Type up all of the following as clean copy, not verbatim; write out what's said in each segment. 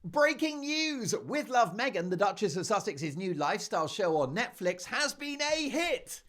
Breaking news! With Love, Meghan, the Duchess of Sussex's new lifestyle show on Netflix, has been a hit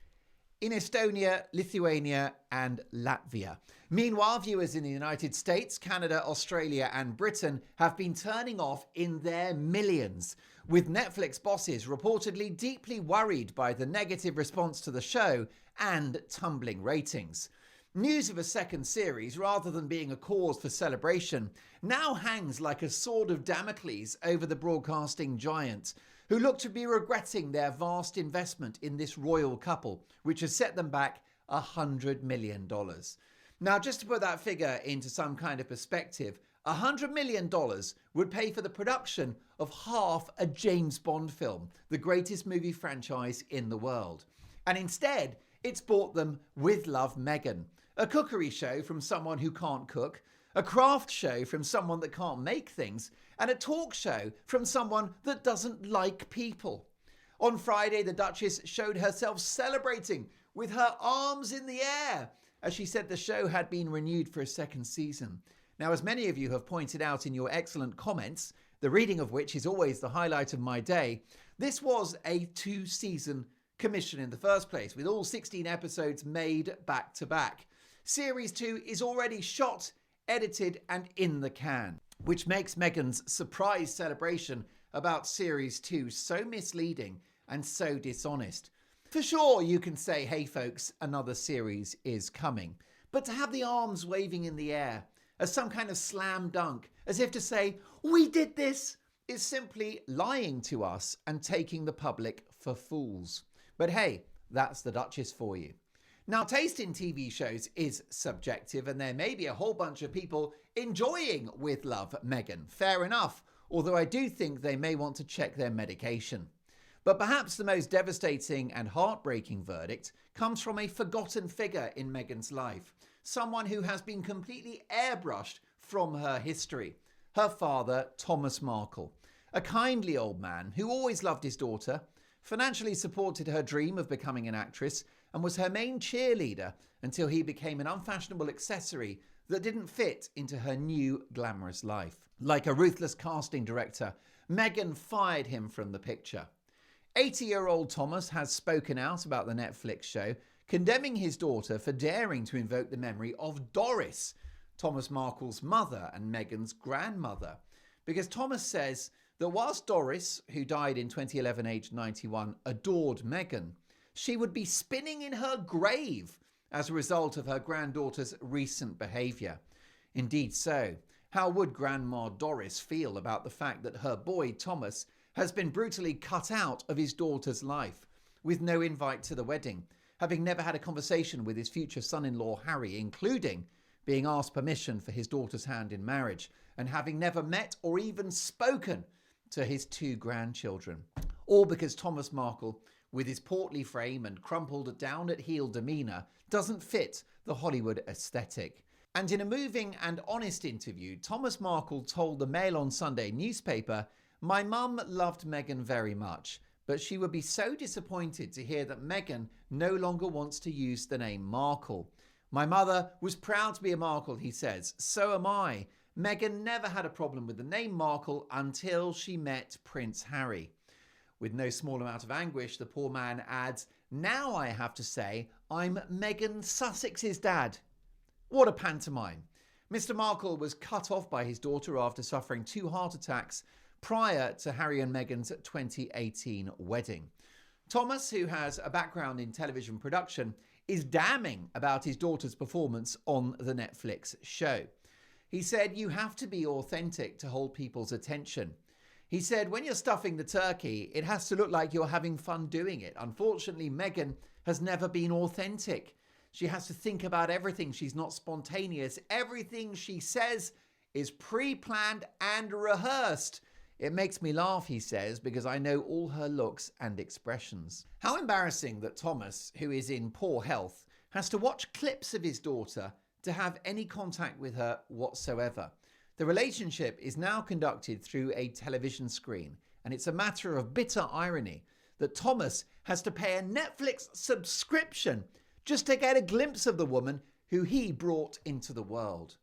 in Estonia, Lithuania and Latvia. Meanwhile, viewers in the United States, Canada, Australia and Britain have been turning off in their millions, with Netflix bosses reportedly deeply worried by the negative response to the show and tumbling ratings. News of a second series, rather than being a cause for celebration, now hangs like a sword of Damocles over the broadcasting giant, who look to be regretting their vast investment in this royal couple, which has set them back $100 million. Now, just to put that figure into some kind of perspective, $100 million would pay for the production of half a James Bond film, the greatest movie franchise in the world. And instead, it's bought them With Love, Meghan, a cookery show from someone who can't cook, a craft show from someone that can't make things, and a talk show from someone that doesn't like people. On Friday, the Duchess showed herself celebrating with her arms in the air as she said the show had been renewed for a second season. Now, as many of you have pointed out in your excellent comments, the reading of which is always the highlight of my day, this was a 2-season commission in the first place, with all 16 episodes made back to back. Series 2 is already shot, edited and in the can, which makes Meghan's surprise celebration about Series 2 so misleading and so dishonest. For sure, you can say, hey folks, another series is coming. But to have the arms waving in the air as some kind of slam dunk, as if to say, we did this, is simply lying to us and taking the public for fools. But hey, that's the Duchess for you. Now, taste in TV shows is subjective, and there may be a whole bunch of people enjoying With Love, Meghan. Fair enough, although I do think they may want to check their medication. But perhaps the most devastating and heartbreaking verdict comes from a forgotten figure in Meghan's life, someone who has been completely airbrushed from her history. Her father, Thomas Markle, a kindly old man who always loved his daughter, financially supported her dream of becoming an actress, and was her main cheerleader until he became an unfashionable accessory that didn't fit into her new glamorous life. Like a ruthless casting director, Meghan fired him from the picture. 80-year-old Thomas has spoken out about the Netflix show, condemning his daughter for daring to invoke the memory of Doris, Thomas Markle's mother and Meghan's grandmother, because Thomas says that whilst Doris, who died in 2011 aged 91, adored Meghan, she would be spinning in her grave as a result of her granddaughter's recent behaviour. Indeed so. How would Grandma Doris feel about the fact that her boy Thomas has been brutally cut out of his daughter's life, with no invite to the wedding, having never had a conversation with his future son-in-law Harry, including being asked permission for his daughter's hand in marriage, and having never met or even spoken to his 2 grandchildren? All because Thomas Markle, with his portly frame and crumpled down-at-heel demeanour, doesn't fit the Hollywood aesthetic. And in a moving and honest interview, Thomas Markle told the Mail on Sunday newspaper, "My mum loved Meghan very much, but she would be so disappointed to hear that Meghan no longer wants to use the name Markle. My mother was proud to be a Markle," he says. "So am I. Meghan never had a problem with the name Markle until she met Prince Harry." With no small amount of anguish, the poor man adds, "Now I have to say I'm Meghan Sussex's dad." What a pantomime. Mr. Markle was cut off by his daughter after suffering 2 heart attacks prior to Harry and Meghan's 2018 wedding. Thomas, who has a background in television production, is damning about his daughter's performance on the Netflix show. He said, "You have to be authentic to hold people's attention." He said, "When you're stuffing the turkey, it has to look like you're having fun doing it. Unfortunately, Meghan has never been authentic. She has to think about everything. She's not spontaneous. Everything she says is pre-planned and rehearsed. It makes me laugh," he says, "because I know all her looks and expressions." How embarrassing that Thomas, who is in poor health, has to watch clips of his daughter to have any contact with her whatsoever. The relationship is now conducted through a television screen, and it's a matter of bitter irony that Thomas has to pay a Netflix subscription just to get a glimpse of the woman who he brought into the world.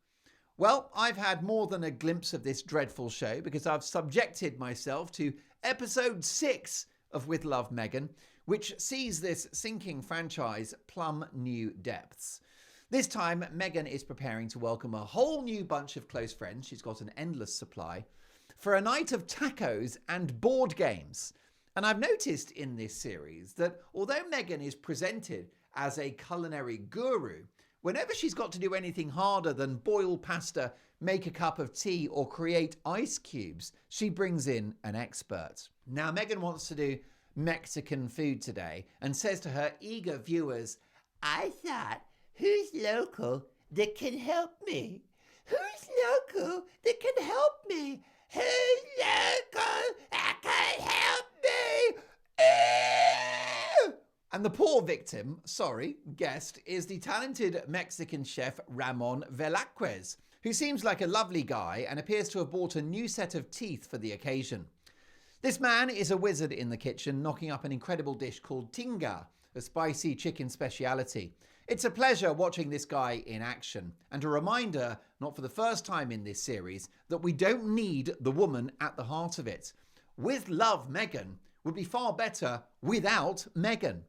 Well, I've had more than a glimpse of this dreadful show because I've subjected myself to episode 6 of With Love, Meghan, which sees this sinking franchise plumb new depths. This time, Meghan is preparing to welcome a whole new bunch of close friends, she's got an endless supply, for a night of tacos and board games. And I've noticed in this series that although Meghan is presented as a culinary guru, whenever she's got to do anything harder than boil pasta, make a cup of tea, or create ice cubes, she brings in an expert. Now, Meghan wants to do Mexican food today and says to her eager viewers, "I thought, who's local that can help me? Who's local that can help me? Who's local that can help me?" And the poor victim, guest, is the talented Mexican chef Ramon Velázquez, who seems like a lovely guy and appears to have bought a new set of teeth for the occasion. This man is a wizard in the kitchen, knocking up an incredible dish called tinga, a spicy chicken speciality. It's a pleasure watching this guy in action, and a reminder, not for the first time in this series, that we don't need the woman at the heart of it. With Love, Meghan would be far better without Meghan.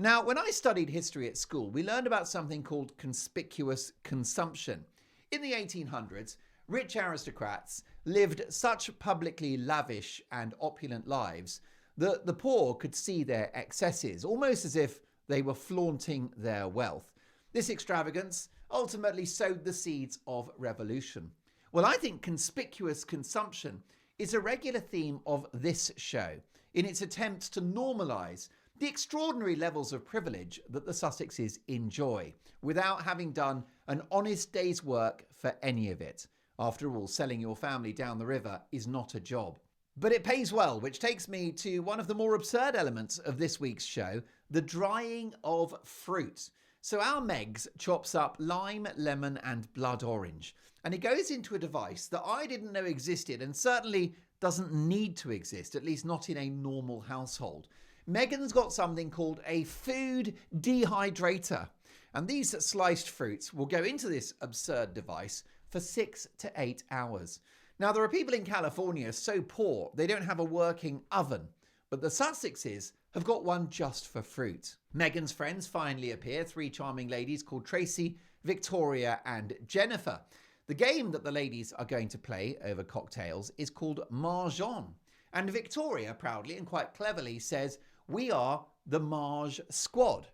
Now, when I studied history at school, we learned about something called conspicuous consumption. In the 1800s, rich aristocrats lived such publicly lavish and opulent lives that the poor could see their excesses, almost as if they were flaunting their wealth. This extravagance ultimately sowed the seeds of revolution. Well, I think conspicuous consumption is a regular theme of this show in its attempts to normalise the extraordinary levels of privilege that the Sussexes enjoy without having done an honest day's work for any of it. After all, selling your family down the river is not a job. But it pays well, which takes me to one of the more absurd elements of this week's show, the drying of fruit. So our Megs chops up lime, lemon and blood orange, and it goes into a device that I didn't know existed and certainly doesn't need to exist, at least not in a normal household. Meghan's got something called a food dehydrator, and these sliced fruits will go into this absurd device for 6 to 8 hours. Now, there are people in California so poor they don't have a working oven, but the Sussexes have got one just for fruit. Meghan's friends finally appear, 3 charming ladies called Tracy, Victoria and Jennifer. The game that the ladies are going to play over cocktails is called Mahjong, and Victoria proudly and quite cleverly says, "We are the Marge Squad."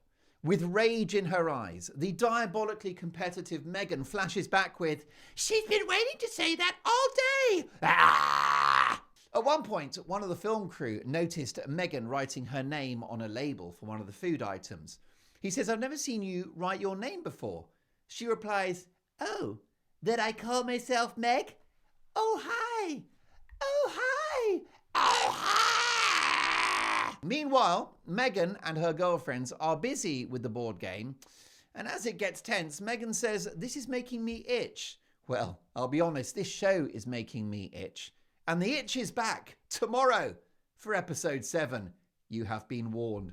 With rage in her eyes, the diabolically competitive Meghan flashes back with, "She's been waiting to say that all day!" Ah! At one point, one of the film crew noticed Meghan writing her name on a label for one of the food items. He says, "I've never seen you write your name before." She replies, "Oh, that I call myself Meg? Oh, hi! Oh, hi! Oh, hi!" Meanwhile, Meghan and her girlfriends are busy with the board game, and as it gets tense, Meghan says, "This is making me itch." Well, I'll be honest, this show is making me itch. And the itch is back tomorrow for episode 7. You have been warned.